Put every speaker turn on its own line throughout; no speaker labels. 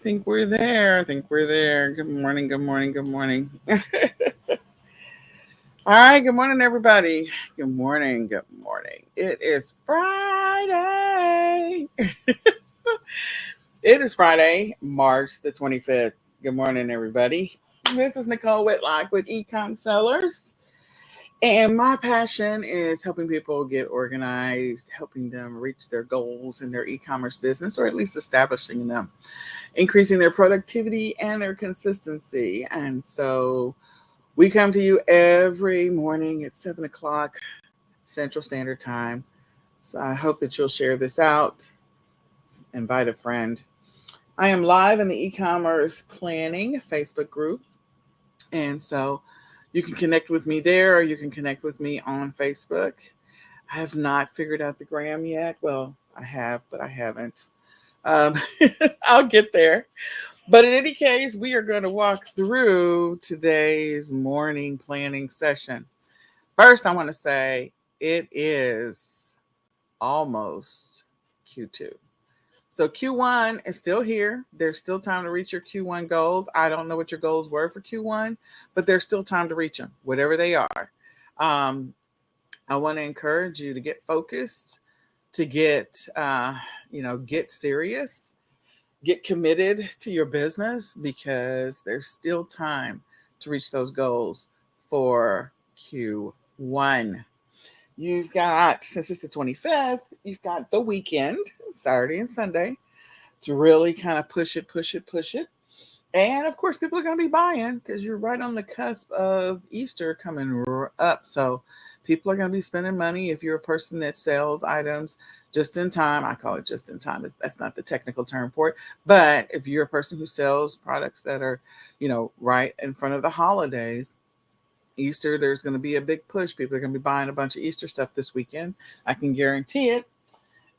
think we're there. I think we're there. Good morning. Good morning. Good morning. All right. Good morning, everybody. Good morning. Good morning. It is Friday. It is Friday, March the 25th. Good morning, everybody. This is Nicole Whitlock with eCom Sellers. And my passion is helping people get organized, helping them reach their goals in their e commerce business, or at least establishing them, increasing their productivity and their consistency. And so we come to you every morning at 7 o'clock Central Standard Time. So I hope that you'll share this out, invite a friend. I am live in the e-commerce planning Facebook group. And so you can connect with me there, or you can connect with me on Facebook. I have not figured out the gram yet. Well, I have, but I haven't. Um, I'll get there. But in any case, we are going to walk through today's morning planning session. First, I want to say it is almost Q2. So Q1 is still here. There's still time to reach your Q1 goals. I don't know what your goals were for Q1, but there's still time to reach them, whatever they are. Um, I want to encourage you to get focused, to get serious, get committed to your business because there's still time to reach those goals for Q1. You've got, since it's the 25th, you've got the weekend, Saturday and Sunday, to really kind of push it, push it, push it. And of course, people are going to be buying because you're right on the cusp of Easter coming up. So people are going to be spending money. If you're a person that sells items just in time, I call it just in time. That's not the technical term for it. But if you're a person who sells products that are, right in front of the holidays, Easter, there's going to be a big push. People are going to be buying a bunch of Easter stuff this weekend. I can guarantee it.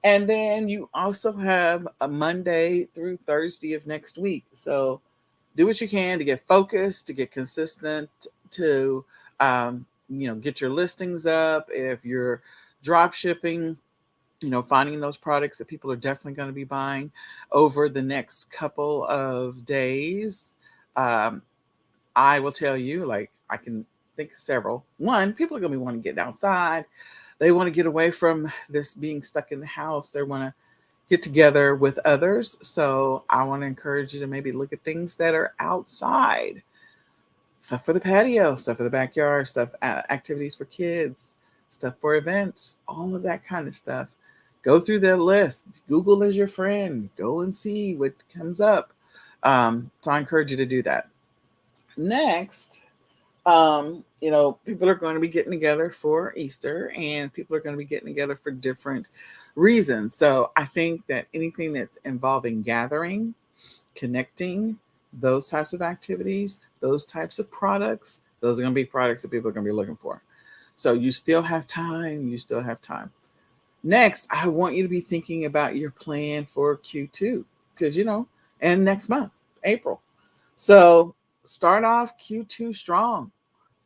And then you also have a Monday through Thursday of next week. So do what you can to get focused, to get consistent, to get your listings up. If you're drop shipping, finding those products that people are definitely going to be buying over the next couple of days. Um, I will tell you, like, I can think of several. One, people are going to be wanting to get outside. They want to get away from this being stuck in the house. They want to get together with others. So I want to encourage you to maybe look at things that are outside, stuff for the patio, stuff for the backyard, stuff, activities for kids, stuff for events, all of that kind of stuff. Go through that list. Google is your friend. Go and see what comes up. So I encourage you to do that. Next, people are going to be getting together for Easter, and people are going to be getting together for different reasons. So I think that anything that's involving gathering, connecting, those types of activities, those types of products, those are going to be products that people are going to be looking for. So you still have time. You still have time. Next, I want you to be thinking about your plan for Q2 because, and next month, April. So start off Q2 strong,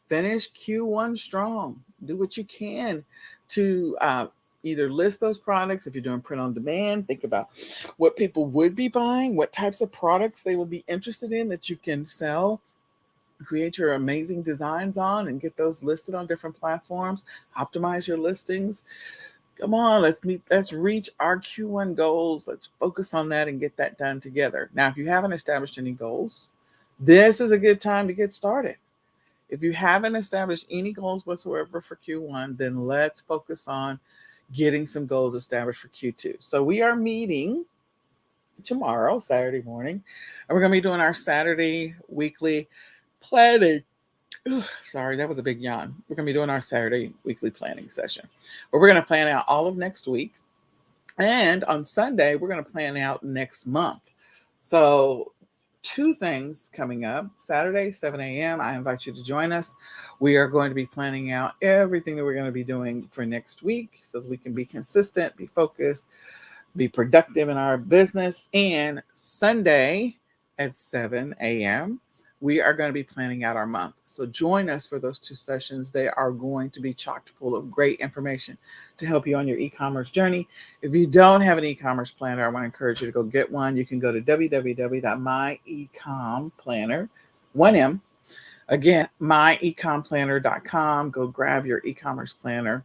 finish Q1 strong. Do what you can to either list those products. If you're doing print on demand, think about what people would be buying, what types of products they would be interested in that you can sell, create your amazing designs on, and get those listed on different platforms. Optimize your listings. Come on, let's reach our Q1 goals. Let's focus on that and get that done together. Now, if you haven't established any goals, this is a good time to get started. If you haven't established any goals whatsoever for Q1, then let's focus on getting some goals established for Q2. So we are meeting tomorrow, Saturday morning, and we're going to be doing our Saturday weekly planning. Sorry, that was a big yawn. We're going to be doing our Saturday weekly planning session where we're going to plan out all of next week. And on Sunday, we're going to plan out next month. So two things coming up. Saturday, 7 a.m. I invite you to join us. We are going to be planning out everything that we're going to be doing for next week so that we can be consistent, be focused, be productive in our business. And Sunday at 7 a.m., we are going to be planning out our month. So join us for those 2 sessions. They are going to be chock full of great information to help you on your e-commerce journey. If you don't have an e-commerce planner, I want to encourage you to go get one. You can go to www.myecom.planner, 1M. Again, myecomplanner.com. Go grab your e-commerce planner.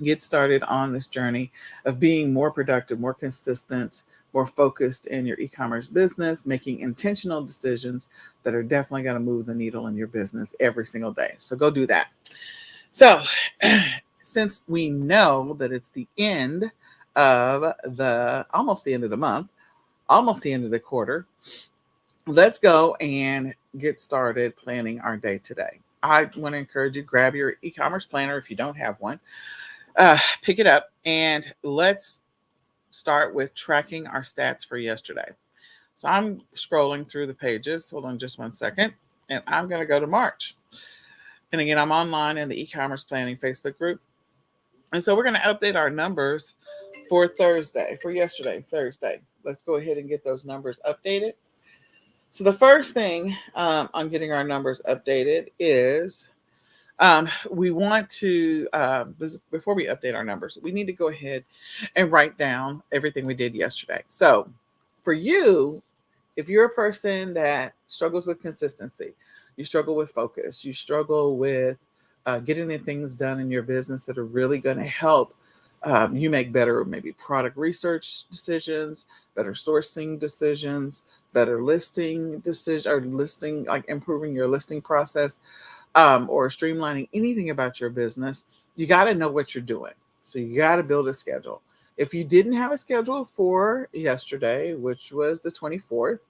Get started on this journey of being more productive, more consistent, more focused in your e-commerce business, making intentional decisions that are definitely going to move the needle in your business every single day. So go do that. So since we know that it's the end of almost the end of the month, almost the end of the quarter, let's go and get started planning our day today. I want to encourage you, grab your e-commerce planner if you don't have one. Pick it up and let's start with tracking our stats for yesterday. So I'm scrolling through the pages. Hold on just 1 second. And I'm going to go to March. And again, I'm online in the e-commerce planning Facebook group. And so we're going to update our numbers for Thursday, for yesterday, Thursday. Let's go ahead and get those numbers updated. So the first thing on getting our numbers updated is we want to, before we update our numbers, we need to go ahead and write down everything we did yesterday. So for you, if you're a person that struggles with consistency, you struggle with focus, you struggle with getting the things done in your business that are really going to help you make better, maybe product research decisions, better sourcing decisions, better listing decisions, or listing, like improving your listing process, or streamlining anything about your business, you got to know what you're doing. So you got to build a schedule. If you didn't have a schedule for yesterday, which was the 24th,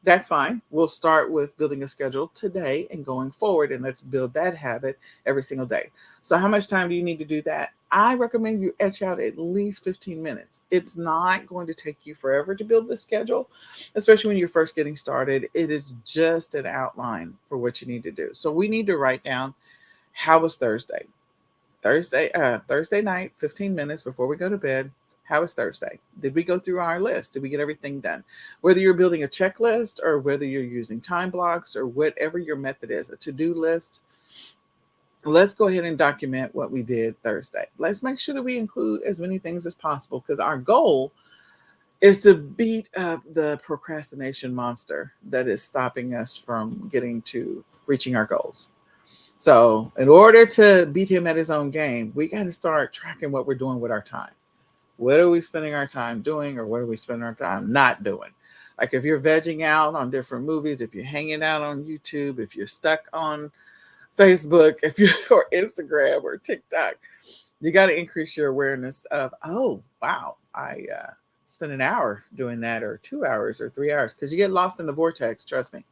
that's fine. We'll start with building a schedule today and going forward, and let's build that habit every single day. So how much time do you need to do that? I recommend you etch out at least 15 minutes. It's not going to take you forever to build the schedule, especially when you're first getting started. It is just an outline for what you need to do. So we need to write down, how was Thursday? Thursday night, 15 minutes before we go to bed. How was Thursday? Did we go through our list? Did we get everything done? Whether you're building a checklist or whether you're using time blocks or whatever your method is, a to-do list, let's go ahead and document what we did Thursday. Let's make sure that we include as many things as possible, because our goal is to beat up the procrastination monster that is stopping us from getting to reaching our goals. So in order to beat him at his own game, we got to start tracking what we're doing with our time. What are we spending our time doing, or what are we spending our time not doing? Like if you're vegging out on different movies, if you're hanging out on YouTube, if you're stuck on Facebook, if you're or Instagram or TikTok, you got to increase your awareness of, oh, wow, I spent an hour doing that, or 2 hours or 3 hours, because you get lost in the vortex, trust me.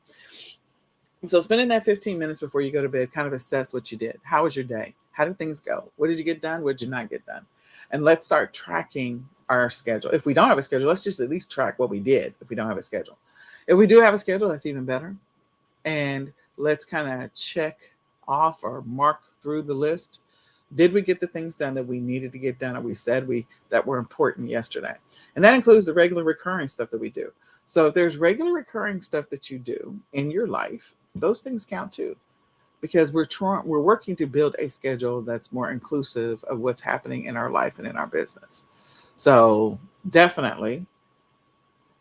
So spending that 15 minutes before you go to bed, kind of assess what you did. How was your day? How did things go? What did you get done? What did you not get done? And let's start tracking our schedule. If we don't have a schedule, let's just at least track what we did if we don't have a schedule. If we do have a schedule, that's even better. And let's kind of check off or mark through the list. Did we get the things done that we needed to get done, or we said that were important yesterday? And that includes the regular recurring stuff that we do. So if there's regular recurring stuff that you do in your life, those things count too, because we're working to build a schedule that's more inclusive of what's happening in our life and in our business. So definitely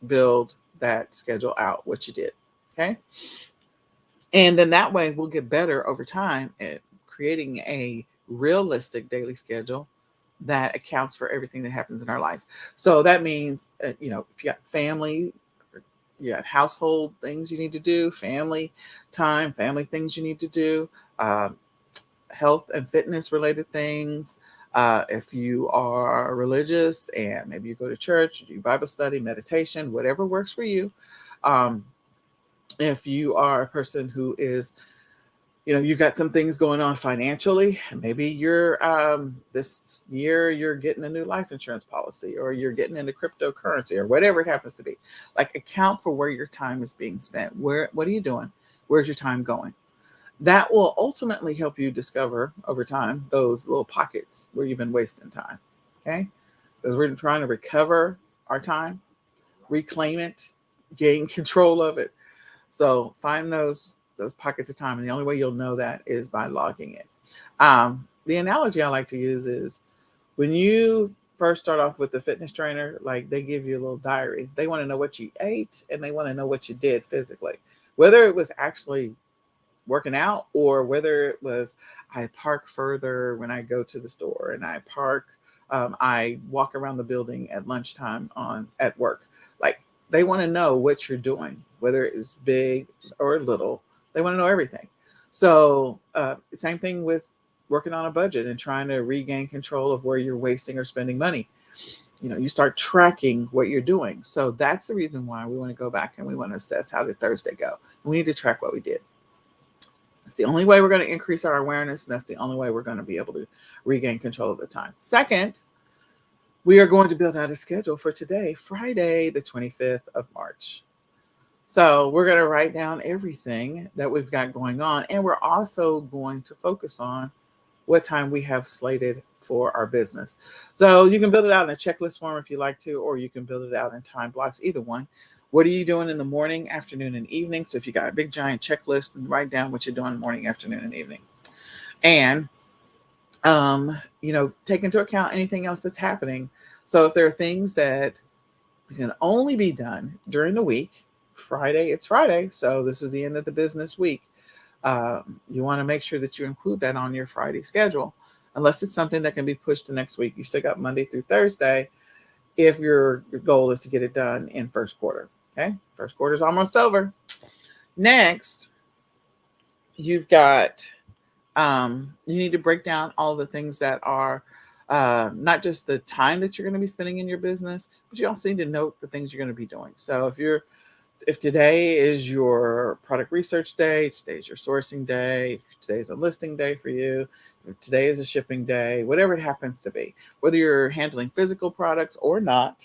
build that schedule out, what you did. Okay. And then that way we'll get better over time at creating a realistic daily schedule that accounts for everything that happens in our life. So that means, if you got family, you got household things you need to do, family time, family things you need to do, health and fitness related things. If you are religious and maybe you go to church, you do Bible study, meditation, whatever works for you. If you are a person who is, you've got some things going on financially, maybe you're this year you're getting a new life insurance policy, or you're getting into cryptocurrency, or whatever it happens to be. Like, account for where your time is being spent. What are you doing? Where's your time going? That will ultimately help you discover over time those little pockets where you've been wasting time. Okay? Because we're trying to recover our time, reclaim it, gain control of it. So find those those pockets of time. And the only way you'll know that is by logging it. The analogy I like to use is when you first start off with the fitness trainer, like they give you a little diary. They want to know what you ate and they want to know what you did physically, whether it was actually working out or whether it was I park further when I go to the store and I walk around the building at lunchtime on at work. Like they want to know what you're doing, whether it's big or little. They want to know everything. So same thing with working on a budget and trying to regain control of where you're wasting or spending money. You start tracking what you're doing. So that's the reason why we want to go back and we want to assess how did Thursday go. We need to track what we did. It's the only way we're going to increase our awareness, and that's the only way we're going to be able to regain control of the time. Second, we are going to build out a schedule for today, Friday, the 25th of March. So we're going to write down everything that we've got going on, and we're also going to focus on what time we have slated for our business. So you can build it out in a checklist form if you like to, or you can build it out in time blocks, either one. What are you doing in the morning, afternoon, and evening? So if you got a big giant checklist, write down what you're doing morning, afternoon, and evening. And take into account anything else that's happening. So if there are things that can only be done during the week, it's Friday, so this is the end of the business week. You want to make sure that you include that on your Friday schedule, unless it's something that can be pushed to next week. You still got Monday through Thursday if your goal is to get it done in first quarter. Okay, first quarter is almost over. Next, you've got you need to break down all the things that are not just the time that you're going to be spending in your business, but you also need to note the things you're going to be doing. So if today is your product research day, today's your sourcing day, today's a listing day for you, if today is a shipping day, whatever it happens to be, whether you're handling physical products or not.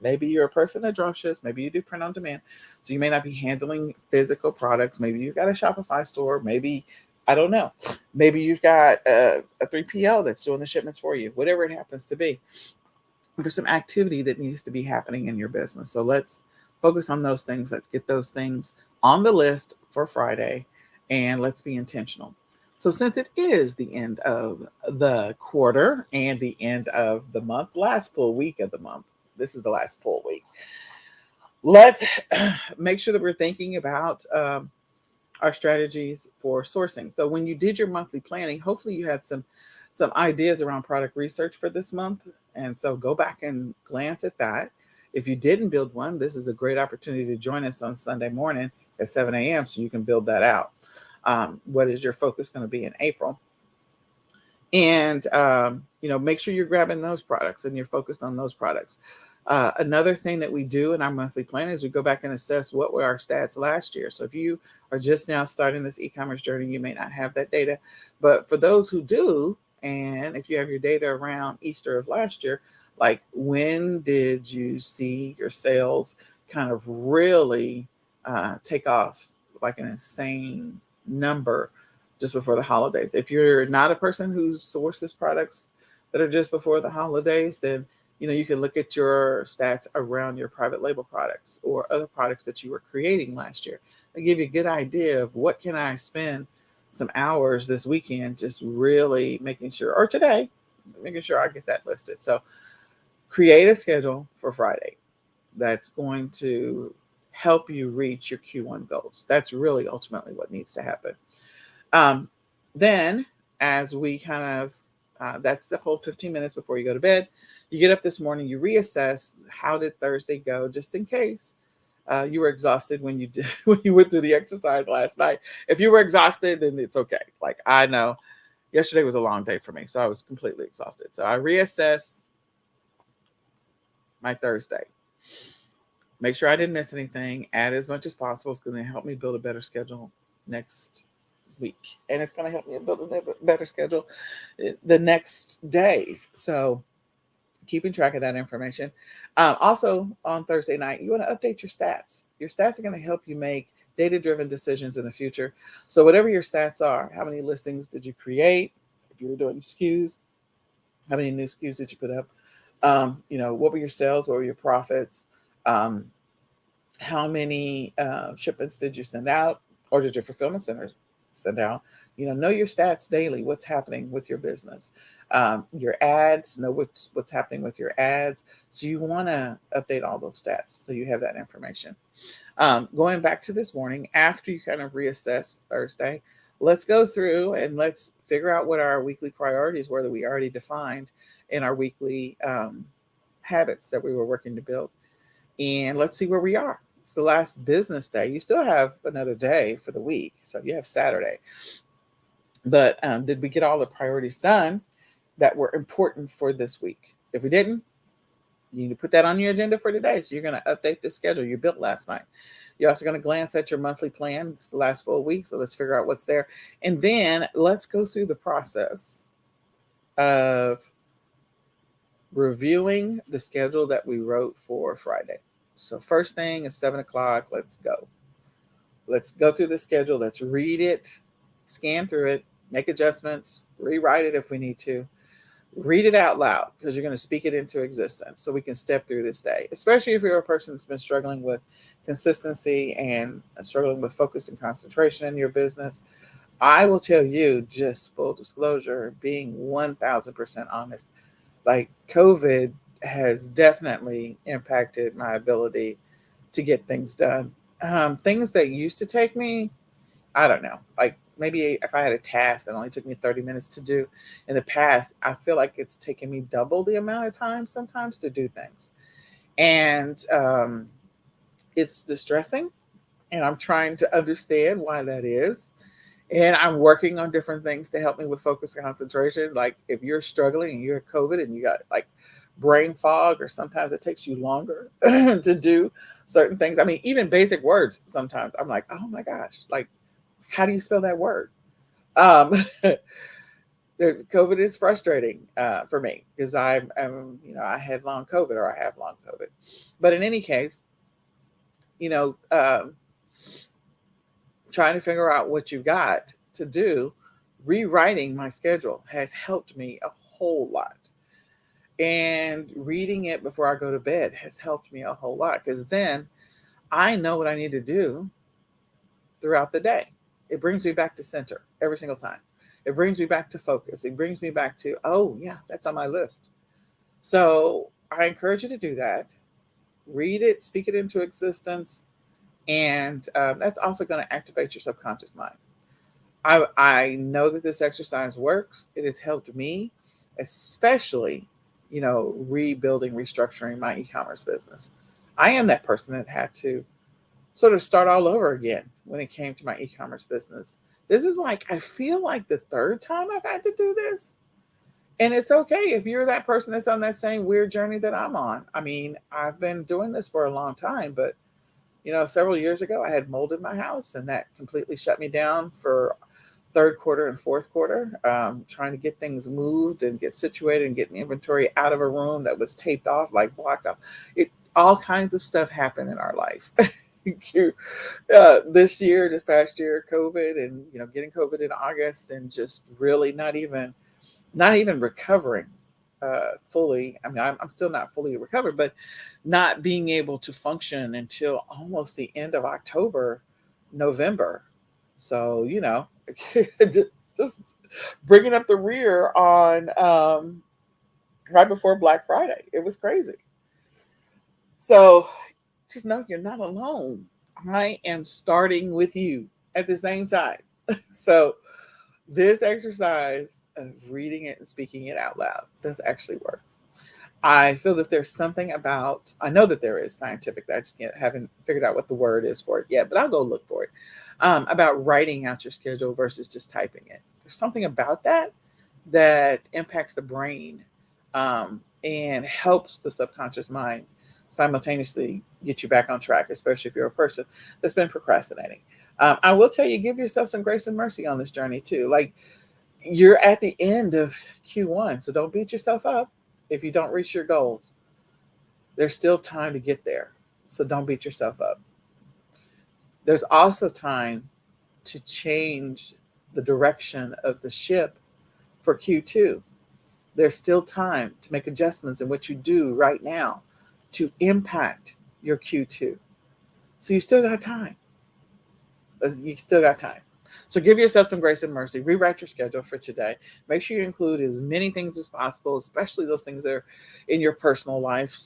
Maybe you're a person that drop ships. Maybe you do print on demand. So you may not be handling physical products. Maybe you've got a Shopify store. Maybe, I don't know. Maybe you've got a 3PL that's doing the shipments for you, whatever it happens to be. There's some activity that needs to be happening in your business. So let's focus on those things. Let's get those things on the list for Friday and let's be intentional. So since it is the end of the quarter and the end of the month, last full week of the month, this is the last full week. Let's make sure that we're thinking about our strategies for sourcing. So when you did your monthly planning, hopefully you had some ideas around product research for this month. And so go back and glance at that. If you didn't build one, this is a great opportunity to join us on Sunday morning at 7 a.m. so you can build that out. What is your focus going to be in April? And, make sure you're grabbing those products and you're focused on those products. Another thing that we do in our monthly plan is we go back and assess what were our stats last year. So if you are just now starting this e-commerce journey, you may not have that data. But for those who do, and if you have your data around Easter of last year, like when did you see your sales kind of really take off like an insane number just before the holidays? If you're not a person who sources products that are just before the holidays, then you can look at your stats around your private label products or other products that you were creating last year. They give you a good idea of what can I spend some hours this weekend just really making sure, or today, making sure I get that listed. So create a schedule for Friday that's going to help you reach your Q1 goals. That's really ultimately what needs to happen. Then as we kind of, that's the whole 15 minutes before you go to bed. You get up this morning, you reassess how did Thursday go, just in case you were exhausted when you went through the exercise last night. If you were exhausted, then it's okay. Like I know yesterday was a long day for me, so I was completely exhausted. So I reassessed my Thursday. Make sure I didn't miss anything. Add as much as possible. It's going to help me build a better schedule next week. And it's going to help me build a better schedule the next days. So keeping track of that information. Also on Thursday night, you want to update your stats. Your stats are going to help you make data-driven decisions in the future. So whatever your stats are, how many listings did you create? If you were doing SKUs, how many new SKUs did you put up? What were your sales? What were your profits? How many shipments did you send out or did your fulfillment center send out? Know your stats daily. What's happening with your business? Your ads, know what's happening with your ads. So you want to update all those stats so you have that information. Going back to this morning, after you kind of reassess Thursday, let's go through and let's figure out what our weekly priorities were that we already defined in our weekly habits that we were working to build. And let's see where we are. It's the last business day. You still have another day for the week. So you have Saturday. But did we get all the priorities done that were important for this week? If we didn't, you need to put that on your agenda for today. So you're going to update the schedule you built last night. You're also going to glance at your monthly plan. It's the last full week. So let's figure out what's there. And then let's go through the process of reviewing the schedule that we wrote for Friday. So first thing is 7:00. Let's go. Let's go through the schedule. Let's read it, scan through it, make adjustments, rewrite it if we need to. Read it out loud because you're going to speak it into existence so we can step through this day, especially if you're a person that's been struggling with consistency and struggling with focus and concentration in your business. I will tell you, just full disclosure, being 1000% honest, like COVID has definitely impacted my ability to get things done. Things that used to take me, I don't know, like maybe if I had a task that only took me 30 minutes to do in the past, I feel like it's taken me double the amount of time sometimes to do things. And it's distressing. And I'm trying to understand why that is. And I'm working on different things to help me with focus and concentration. Like if you're struggling and you're COVID and you got like brain fog, or sometimes it takes you longer to do certain things. I mean, even basic words, sometimes I'm like, oh my gosh, like, how do you spell that word? COVID is frustrating for me because I had long COVID, or I have long COVID. But in any case, trying to figure out what you got to do, rewriting my schedule has helped me a whole lot. And reading it before I go to bed has helped me a whole lot because then I know what I need to do throughout the day. It brings me back to center every single time. It brings me back to focus. It brings me back to, oh, yeah, that's on my list. So I encourage you to do that. Read it, speak it into existence. And that's also going to activate your subconscious mind. I know that this exercise works. It has helped me, especially, rebuilding, restructuring my e-commerce business. I am that person that had to sort of start all over again when it came to my e-commerce business. This is like, I feel like the third time I've had to do this. And it's okay if you're that person that's on that same weird journey that I'm on. I mean, I've been doing this for a long time, but several years ago, I had mold in my house, and that completely shut me down for third quarter and fourth quarter, trying to get things moved and get situated and get the inventory out of a room that was taped off, like blocked off. All kinds of stuff happened in our life. This past year, COVID, and getting COVID in August, and just really not even recovering fully. I mean, I'm still not fully recovered, but not being able to function until almost the end of October, November. So, just bringing up the rear on right before Black Friday. It was crazy. So just know you're not alone. I am starting with you at the same time. So this exercise of reading it and speaking it out loud does actually work. I feel that there's something about, I know that there is scientific, I just haven't figured out what the word is for it yet, but I'll go look for it, about writing out your schedule versus just typing it. There's something about that impacts the brain and helps the subconscious mind simultaneously get you back on track, especially if you're a person that's been procrastinating. I will tell you, give yourself some grace and mercy on this journey too. Like, you're at the end of Q1, so don't beat yourself up if you don't reach your goals. There's still time to get there, so don't beat yourself up. There's also time to change the direction of the ship for Q2. There's still time to make adjustments in what you do right now to impact your Q2. So you still got time. You still got time. So give yourself some grace and mercy. Rewrite your schedule for today. Make sure you include as many things as possible, especially those things that are in your personal life.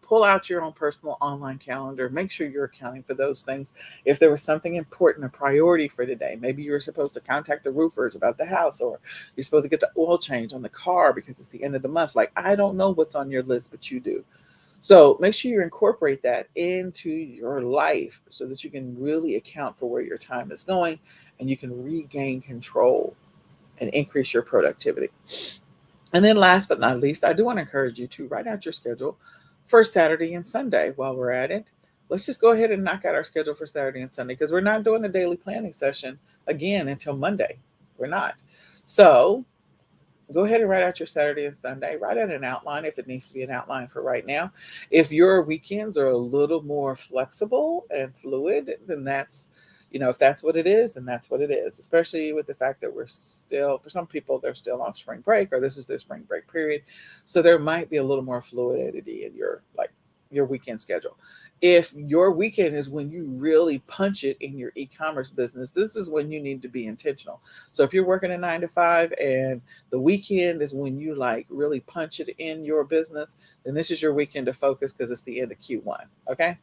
Pull out your own personal online calendar. Make sure you're accounting for those things. If there was something important, a priority for today, maybe you were supposed to contact the roofers about the house, or you're supposed to get the oil change on the car because it's the end of the month. Like, I don't know what's on your list, but you do. So make sure you incorporate that into your life so that you can really account for where your time is going and you can regain control and increase your productivity. And then last but not least, I do want to encourage you to write out your schedule for Saturday and Sunday while we're at it. Let's just go ahead and knock out our schedule for Saturday and Sunday because we're not doing a daily planning session again until Monday. We're not. So go ahead and write out your Saturday and Sunday. Write out an outline if it needs to be an outline for right now. If your weekends are a little more flexible and fluid, then if that's what it is, then that's what it is. Especially with the fact that we're still, for some people, they're still on spring break or this is their spring break period. So there might be a little more fluidity in your weekend schedule. If your weekend is when you really punch it in your e-commerce business, this is when you need to be intentional. So if you're working a 9 to 5 and the weekend is when you really punch it in your business, then this is your weekend to focus because it's the end of Q1. Okay.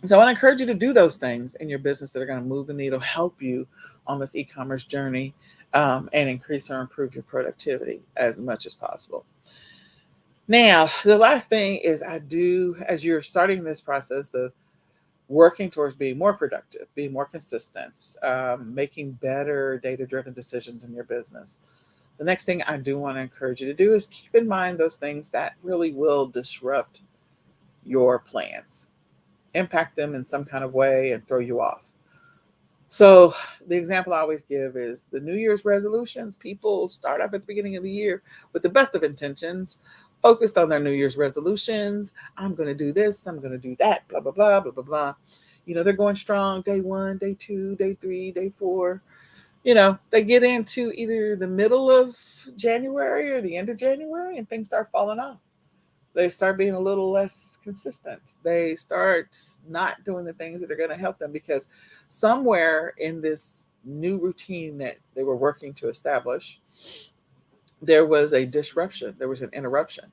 So I want to encourage you to do those things in your business that are going to move the needle, help you on this e-commerce journey, and increase or improve your productivity as much as possible. Now, the last thing is as you're starting this process of working towards being more productive, being more consistent, making better data-driven decisions in your business. The next thing I do want to encourage you to do is keep in mind those things that really will disrupt your plans, impact them in some kind of way, and throw you off. So the example I always give is the New Year's resolutions. People start up at the beginning of the year with the best of intentions, focused on their New Year's resolutions. I'm going to do this. I'm going to do that, blah, blah, blah, blah, blah, blah. They're going strong day 1, day 2, day 3, day 4. They get into either the middle of January or the end of January and things start falling off. They start being a little less consistent. They start not doing the things that are going to help them because somewhere in this new routine that they were working to establish, there was a disruption. There was an interruption.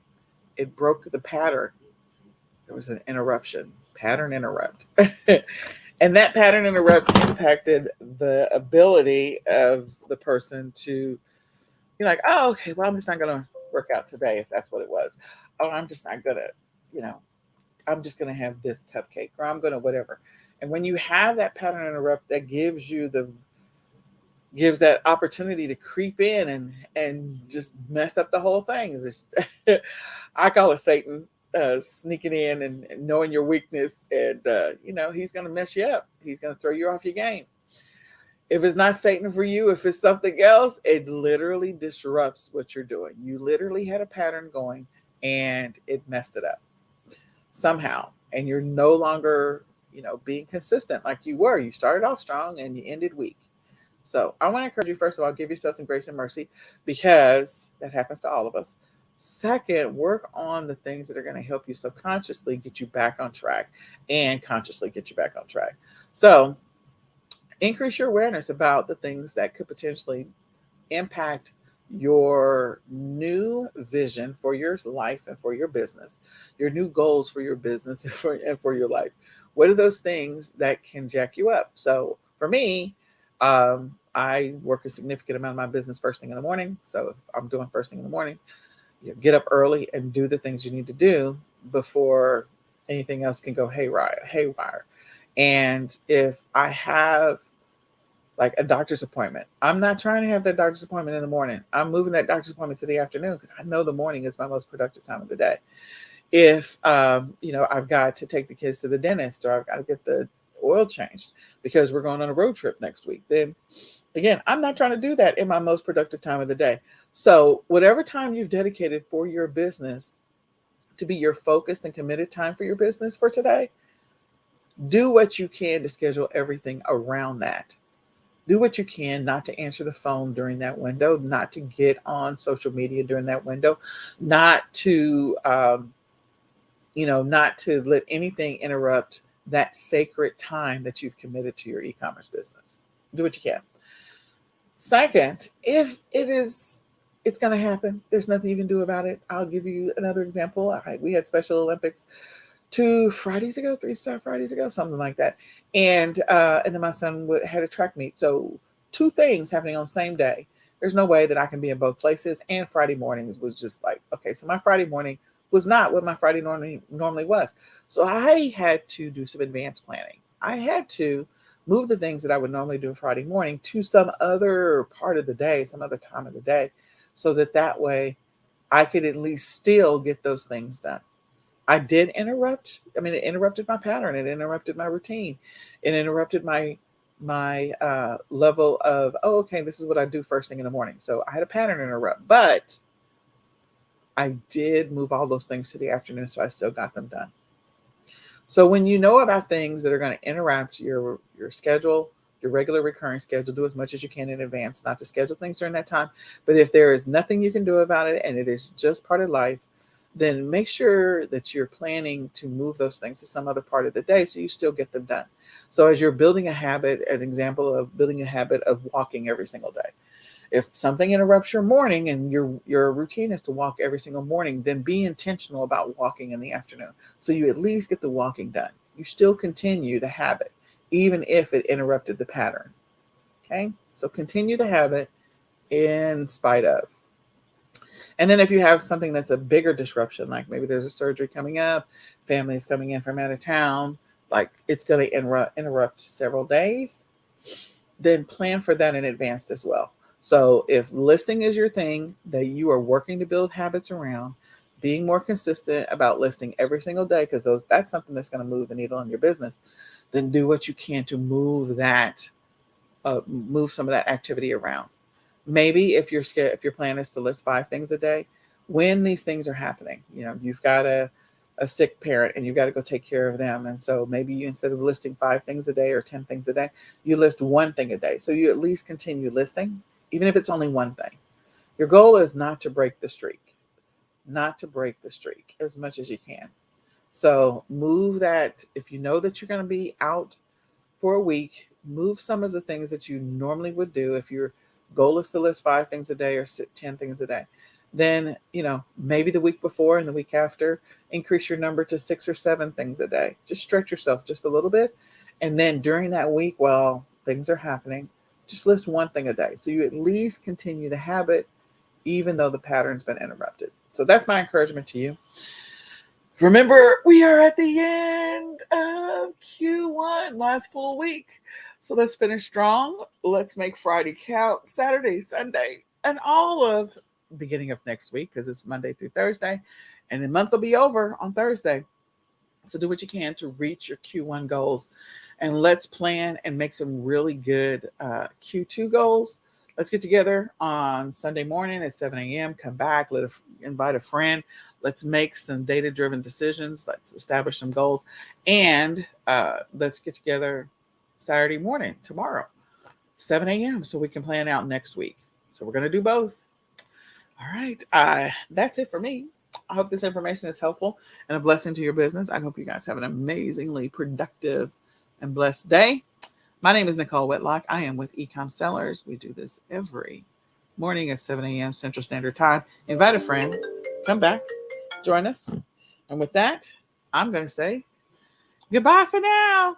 It broke the pattern. There was an interruption, pattern interrupt. And that pattern interrupt impacted the ability of the person to be like, oh, okay, well, I'm just not going to work out today if that's what it was. Oh, I'm just not going to, I'm just going to have this cupcake or I'm going to whatever. And when you have that pattern interrupt, that gives that opportunity to creep in and just mess up the whole thing. I call it Satan sneaking in and knowing your weakness, and he's going to mess you up. He's going to throw you off your game. If it's not Satan for you, if it's something else, it literally disrupts what you're doing. You literally had a pattern going and it messed it up somehow, and you're no longer being consistent like you were. You started off strong and you ended weak. So I want to encourage you, first of all, give yourself some grace and mercy because that happens to all of us. Second, work on the things that are going to help you subconsciously get you back on track and consciously get you back on track. So increase your awareness about the things that could potentially impact your new vision for your life and for your business, your new goals for your business and for your life. What are those things that can jack you up? So for me, I work a significant amount of my business first thing in the morning. So if I'm doing first thing in the morning, get up early and do the things you need to do before anything else can go haywire. And if I have like a doctor's appointment, I'm not trying to have that doctor's appointment in the morning. I'm moving that doctor's appointment to the afternoon because I know the morning is my most productive time of the day. If, I've got to take the kids to the dentist or I've got to get the oil changed because we're going on a road trip next week, then again, I'm not trying to do that in my most productive time of the day. So whatever time you've dedicated for your business to be your focused and committed time for your business for today, do what you can to schedule everything around that. Do what you can not to answer the phone during that window, not to get on social media during that window, not to, not to let anything interrupt that sacred time that you've committed to your e-commerce business. Do what you can. Second, if it's going to happen, there's nothing you can do about it. I'll give you another example. We had Special Olympics 3 Fridays ago, something like that. And then my son had a track meet. So two things happening on the same day. There's no way that I can be in both places. And Friday mornings was just like, okay, so my Friday morning was not what my Friday normally was. So I had to do some advanced planning. I had to move the things that I would normally do Friday morning to some other part of the day, some other time of the day, so that way I could at least still get those things done. I did interrupt. I mean, it interrupted my pattern. It interrupted my routine. It interrupted my level of, oh, okay, this is what I do first thing in the morning. So I had a pattern interrupt, but I did move all those things to the afternoon, so I still got them done. So when you know about things that are going to interrupt your schedule, your regular recurring schedule, do as much as you can in advance, not to schedule things during that time. But if there is nothing you can do about it and it is just part of life, then make sure that you're planning to move those things to some other part of the day so you still get them done. So as you're building a habit, an example of building a habit of walking every single day. If something interrupts your morning and your routine is to walk every single morning, then be intentional about walking in the afternoon. So you at least get the walking done. You still continue the habit, even if it interrupted the pattern. Okay? So continue the habit in spite of. And then if you have something that's a bigger disruption, like maybe there's a surgery coming up, family's coming in from out of town, like it's going to interrupt several days, then plan for that in advance as well. So if listing is your thing that you are working to build habits around, being more consistent about listing every single day, because that's something that's going to move the needle in your business, then do what you can to move some of that activity around. Maybe if your plan is to list 5 things a day, when these things are happening, you've got a sick parent and you've got to go take care of them. And so maybe you, instead of listing 5 things a day or 10 things a day, you list 1 thing a day. So you at least continue listing, even if it's only 1 thing. Your goal is not to break the streak as much as you can. So move that. If you know that you're going to be out for a week, move some of the things that you normally would do. If your goal is to list 5 things a day or 10 things a day, then, maybe the week before and the week after, increase your number to 6 or 7 things a day. Just stretch yourself just a little bit. And then during that week, while things are happening, just list 1 thing a day. So you at least continue the habit, even though the pattern's been interrupted. So that's my encouragement to you. Remember, we are at the end of Q1, last full week. So let's finish strong. Let's make Friday count, Saturday, Sunday, and all of beginning of next week, because it's Monday through Thursday, and the month will be over on Thursday. So do what you can to reach your Q1 goals, and let's plan and make some really good Q2 goals. Let's get together on Sunday morning at 7 a.m. Come back, invite a friend. Let's make some data-driven decisions. Let's establish some goals, and let's get together Saturday morning, tomorrow, 7 a.m. so we can plan out next week. So we're going to do both. All right. That's it for me. I hope this information is helpful and a blessing to your business. I hope you guys have an amazingly productive and blessed day. My name is Nicole Whitlock. I am with eCom Sellers. We do this every morning at 7 a.m. Central Standard Time. Invite a friend. Come back. Join us. And with that, I'm going to say goodbye for now.